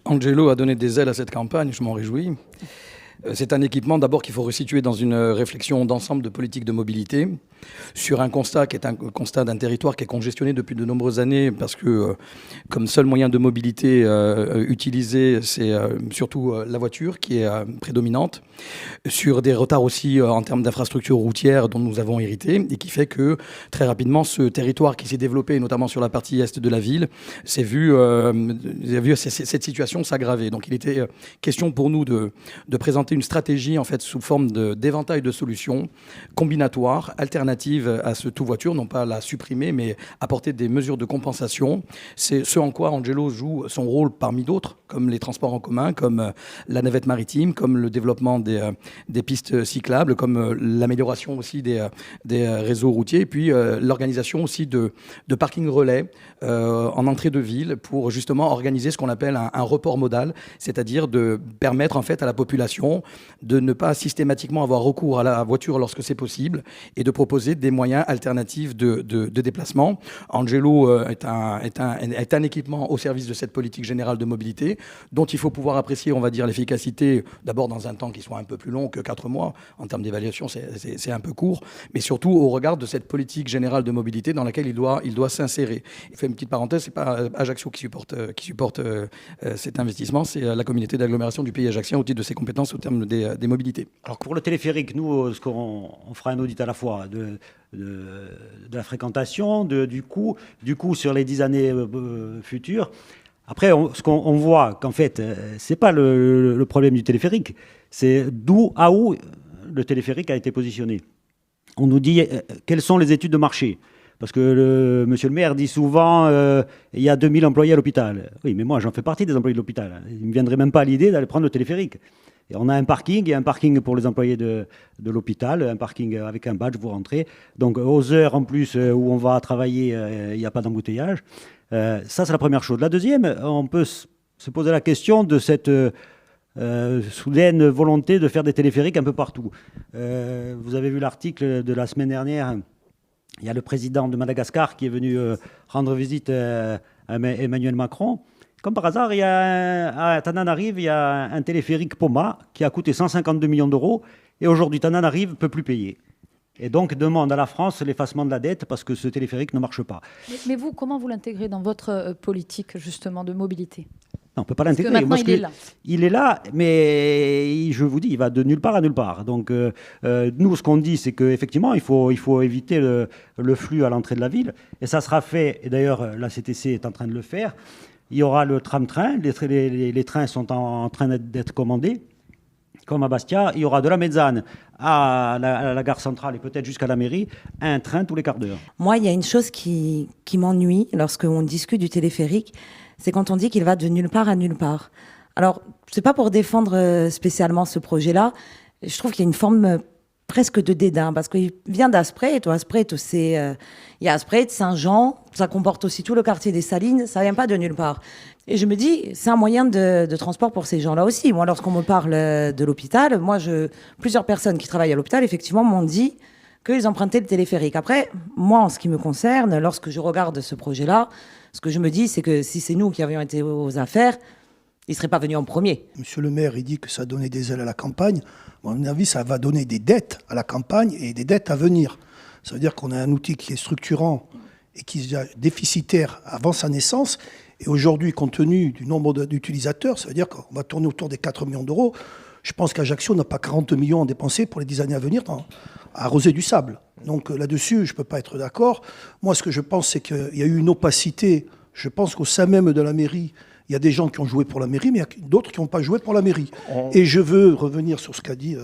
Angelo a donné des ailes à cette campagne, je m'en réjouis. C'est un équipement d'abord qu'il faut resituer dans une réflexion d'ensemble de politique de mobilité sur un constat qui est un constat d'un territoire qui est congestionné depuis de nombreuses années parce que comme seul moyen de mobilité utilisé, c'est surtout la voiture qui est prédominante, sur des retards aussi en termes d'infrastructures routières dont nous avons hérité et qui fait que très rapidement ce territoire qui s'est développé notamment sur la partie est de la ville s'est vu cette situation s'aggraver. Donc il était question pour nous de présenter une stratégie en fait sous forme d'éventail de solutions combinatoires, alternatives à ce tout voiture, non pas la supprimer, mais apporter des mesures de compensation. C'est ce en quoi Angelo joue son rôle parmi d'autres, comme les transports en commun, comme la navette maritime, comme le développement des pistes cyclables, comme l'amélioration aussi des réseaux routiers, et puis l'organisation aussi de parkings relais en entrée de ville pour justement organiser ce qu'on appelle un report modal, c'est-à-dire de permettre en fait à la population de ne pas systématiquement avoir recours à la voiture lorsque c'est possible et de proposer des moyens alternatifs de déplacement. Angelo est un équipement au service de cette politique générale de mobilité dont il faut pouvoir apprécier, on va dire, l'efficacité d'abord dans un temps qui soit un peu plus long que 4 mois. En termes d'évaluation, c'est un peu court, mais surtout au regard de cette politique générale de mobilité dans laquelle il doit s'insérer. Il fait une petite parenthèse, c'est pas Ajaccio qui supporte cet investissement, c'est la communauté d'agglomération du pays ajaccien au titre de ses compétences au terme des mobilités. Alors pour le téléphérique, nous, on fera un audit à la fois de la fréquentation, du coût sur les 10 années futures. Après, ce qu'on voit qu'en fait, c'est pas le problème du téléphérique, c'est où le téléphérique a été positionné. On nous dit quelles sont les études de marché. Parce que monsieur le maire dit souvent il y a 2000 employés à l'hôpital. Oui, mais moi, j'en fais partie des employés de l'hôpital. Il ne me viendrait même pas à l'idée d'aller prendre le téléphérique. Et on a un parking, il y a un parking pour les employés de l'hôpital, un parking avec un badge, vous rentrez. Donc aux heures en plus où on va travailler, il n'y a pas d'embouteillage. Ça, c'est la première chose. La deuxième, on peut se poser la question de cette soudaine volonté de faire des téléphériques un peu partout. Vous avez vu l'article de la semaine dernière. Il y a le président de Madagascar qui est venu rendre visite à Emmanuel Macron. Comme par hasard, à Tananarive, il y a un téléphérique Poma qui a coûté 152 millions d'euros. Et aujourd'hui, Tananarive ne peut plus payer. Et donc demande à la France l'effacement de la dette parce que ce téléphérique ne marche pas. Mais vous, comment vous l'intégrez dans votre politique justement de mobilité ? Non, on ne peut pas l'intégrer. Parce que maintenant, il est là. Il est là, mais je vous dis, il va de nulle part à nulle part. Donc, nous, ce qu'on dit, c'est qu'effectivement, il faut éviter le flux à l'entrée de la ville. Et ça sera fait, et d'ailleurs, la CTC est en train de le faire. Il y aura le tram-train. Les trains sont en train d'être commandés. Comme à Bastia, il y aura de la Mezzane à la gare centrale et peut-être jusqu'à la mairie, un train tous les quarts d'heure. Moi, il y a une chose qui m'ennuie lorsqu'on discute du téléphérique, c'est quand on dit qu'il va de nulle part à nulle part. Alors, c'est pas pour défendre spécialement ce projet-là. Je trouve qu'il y a une forme presque de dédain, parce qu'il vient d'Asprey, il y a Asprey, de Saint-Jean, ça comporte aussi tout le quartier des Salines, ça vient pas de nulle part. Et je me dis, c'est un moyen de transport pour ces gens-là aussi. Moi, lorsqu'on me parle de l'hôpital, plusieurs personnes qui travaillent à l'hôpital, effectivement, m'ont dit qu'ils empruntaient le téléphérique. Après, moi, en ce qui me concerne, lorsque je regarde ce projet-là, ce que je me dis, c'est que si c'est nous qui avions été aux affaires, ils ne seraient pas venus en premier. Monsieur le maire, il dit que ça donnait des ailes à la campagne. À mon avis, ça va donner des dettes à la campagne et des dettes à venir. Ça veut dire qu'on a un outil qui est structurant et qui est déficitaire avant sa naissance. Et aujourd'hui, compte tenu du nombre d'utilisateurs, ça veut dire qu'on va tourner autour des 4 millions d'euros. Je pense qu'Ajaccio n'a pas 40 millions à dépenser pour les 10 années à venir à arroser du sable. Donc là-dessus, je ne peux pas être d'accord. Moi, ce que je pense, c'est qu'il y a eu une opacité. Je pense qu'au sein même de la mairie, il y a des gens qui ont joué pour la mairie, mais il y a d'autres qui n'ont pas joué pour la mairie. Et je veux revenir sur ce qu'a dit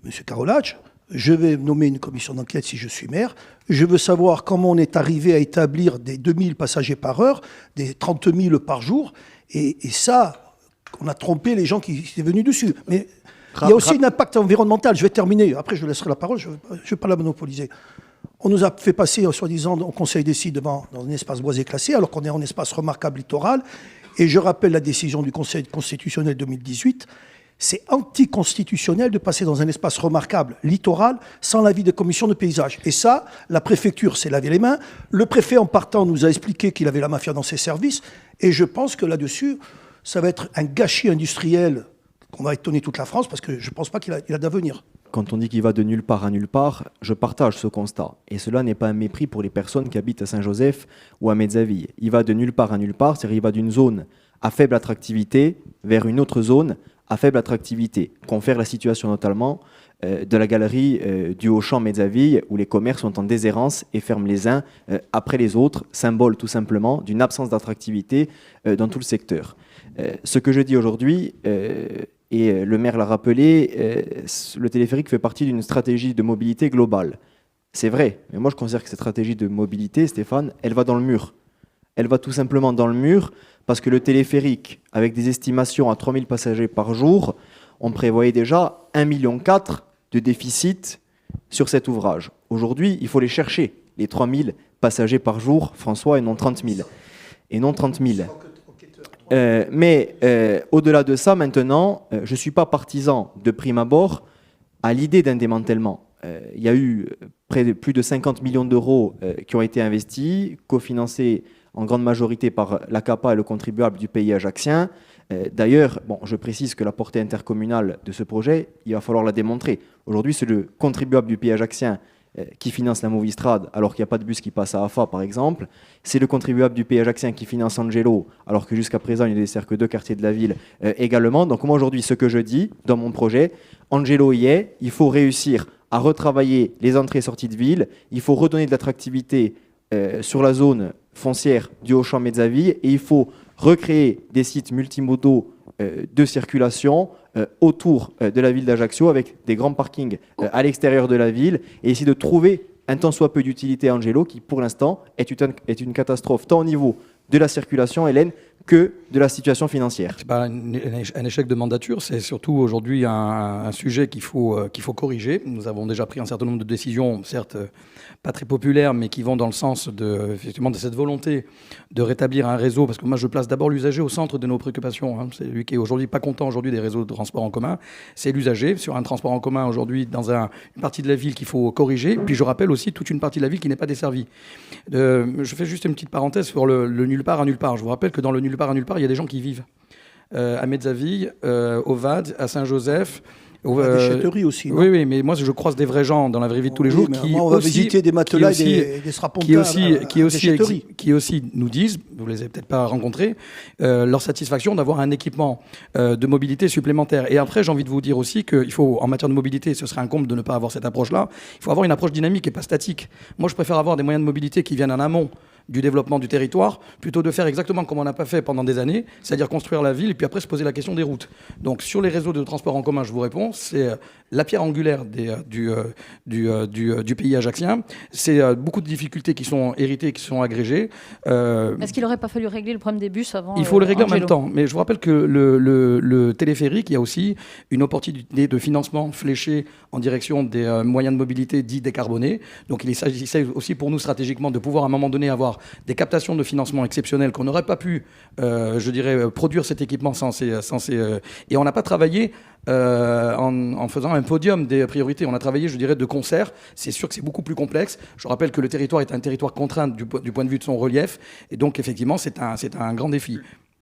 M. Karolacz. Je vais nommer une commission d'enquête si je suis maire. Je veux savoir comment on est arrivé à établir des 2000 passagers par heure, des 30 000 par jour. Et ça, on a trompé les gens qui étaient venus dessus. Mais il y a aussi un impact environnemental. Je vais terminer. Après, je laisserai la parole. Je ne vais pas la monopoliser. On nous a fait passer, soi-disant, au Conseil des sites dans un espace boisé classé, alors qu'on est en espace remarquable littoral. Et je rappelle la décision du Conseil constitutionnel 2018. C'est anticonstitutionnel de passer dans un espace remarquable littoral sans l'avis des commissions de paysage. Et ça, la préfecture s'est lavé les mains. Le préfet, en partant, nous a expliqué qu'il avait la mafia dans ses services. Et je pense que là-dessus, ça va être un gâchis industriel qu'on va étonner toute la France parce que je ne pense pas qu'il a d'avenir. Quand on dit qu'il va de nulle part à nulle part, je partage ce constat. Et cela n'est pas un mépris pour les personnes qui habitent à Saint-Joseph ou à Mezzaville. Il va de nulle part à nulle part, c'est-à-dire il va d'une zone à faible attractivité vers une autre zone à faible attractivité. Confère la situation notamment de la galerie du Auchan Mezzaville où les commerces sont en déshérence et ferment les uns après les autres, symbole tout simplement d'une absence d'attractivité dans tout le secteur. Ce que je dis aujourd'hui, et le maire l'a rappelé, le téléphérique fait partie d'une stratégie de mobilité globale. C'est vrai, mais moi je considère que cette stratégie de mobilité, Stéphane, elle va dans le mur. Elle va tout simplement dans le mur parce que le téléphérique, avec des estimations à 3000 passagers par jour, on prévoyait déjà 1,4 million de déficit sur cet ouvrage. Aujourd'hui, il faut les chercher, les 3000 passagers par jour, François, et non 30 000. Et non 30 000. Mais au-delà de ça, maintenant, je ne suis pas partisan de prime abord à l'idée d'un démantèlement. Il y a eu plus de 50 millions d'euros qui ont été investis, cofinancés en grande majorité par la CAPA et le contribuable du pays ajaccien. D'ailleurs, bon, je précise que la portée intercommunale de ce projet, il va falloir la démontrer. Aujourd'hui, c'est le contribuable du pays ajaccien qui finance la Movistrade, alors qu'il n'y a pas de bus qui passe à Afa, par exemple. C'est le contribuable du pays ajaccien qui finance Angelo, alors que jusqu'à présent, il ne dessert que 2 quartiers de la ville également. Donc moi, aujourd'hui, ce que je dis dans mon projet, Angelo y est, il faut réussir à retravailler les entrées et sorties de ville, il faut redonner de l'attractivité sur la zone foncière du Auchan Mezzaville et il faut recréer des sites multimodaux de circulation autour de la ville d'Ajaccio avec des grands parkings à l'extérieur de la ville et essayer de trouver un tant soit peu d'utilité à Angelo qui pour l'instant est une catastrophe tant au niveau de la circulation, Hélène, que de la situation financière. Ce n'est pas un échec de mandature, c'est surtout aujourd'hui un sujet qu'il faut corriger. Nous avons déjà pris un certain nombre de décisions, certes pas très populaires, mais qui vont dans le sens effectivement, de cette volonté de rétablir un réseau, parce que moi je place d'abord l'usager au centre de nos préoccupations. Hein. C'est lui qui est aujourd'hui pas content aujourd'hui des réseaux de transport en commun, c'est l'usager sur un transport en commun aujourd'hui dans une partie de la ville qu'il faut corriger. Puis je rappelle aussi toute une partie de la ville qui n'est pas desservie. Je fais juste une petite parenthèse sur le nulle part à nulle part. Je vous rappelle que dans le nulle part à nulle part, il y a des gens qui vivent à Mezzaville, au VAD, à Saint-Joseph. La déchetterie aussi. Non Oui, mais moi je croise des vrais gens dans la vraie vie de tous les jours qui on va visiter des matelas et des strapontins qui aussi nous disent, vous les avez peut-être pas rencontrés, leur satisfaction d'avoir un équipement de mobilité supplémentaire. Et après, j'ai envie de vous dire aussi qu'il faut, en matière de mobilité, ce serait un comble de ne pas avoir cette approche-là. Il faut avoir une approche dynamique et pas statique. Moi, je préfère avoir des moyens de mobilité qui viennent en amont du développement du territoire, plutôt de faire exactement comme on n'a pas fait pendant des années, c'est-à-dire construire la ville et puis après se poser la question des routes. Donc sur les réseaux de transport en commun, je vous réponds, c'est la pierre angulaire du pays ajaccien. C'est beaucoup de difficultés qui sont héritées, qui sont agrégées. Est-ce qu'il n'aurait pas fallu régler le problème des bus avant? Il faut le régler en même temps. Mais je vous rappelle que le téléphérique, il y a aussi une opportunité de financement fléché en direction des moyens de mobilité dits décarbonés. Donc il s'agissait aussi pour nous stratégiquement de pouvoir à un moment donné avoir des captations de financement exceptionnelles qu'on n'aurait pas pu, produire cet équipement et on n'a pas travaillé en faisant un podium des priorités. On a travaillé, de concert. C'est sûr que c'est beaucoup plus complexe. Je rappelle que le territoire est un territoire contraint du point de vue de son relief. Et donc, effectivement, c'est un grand défi.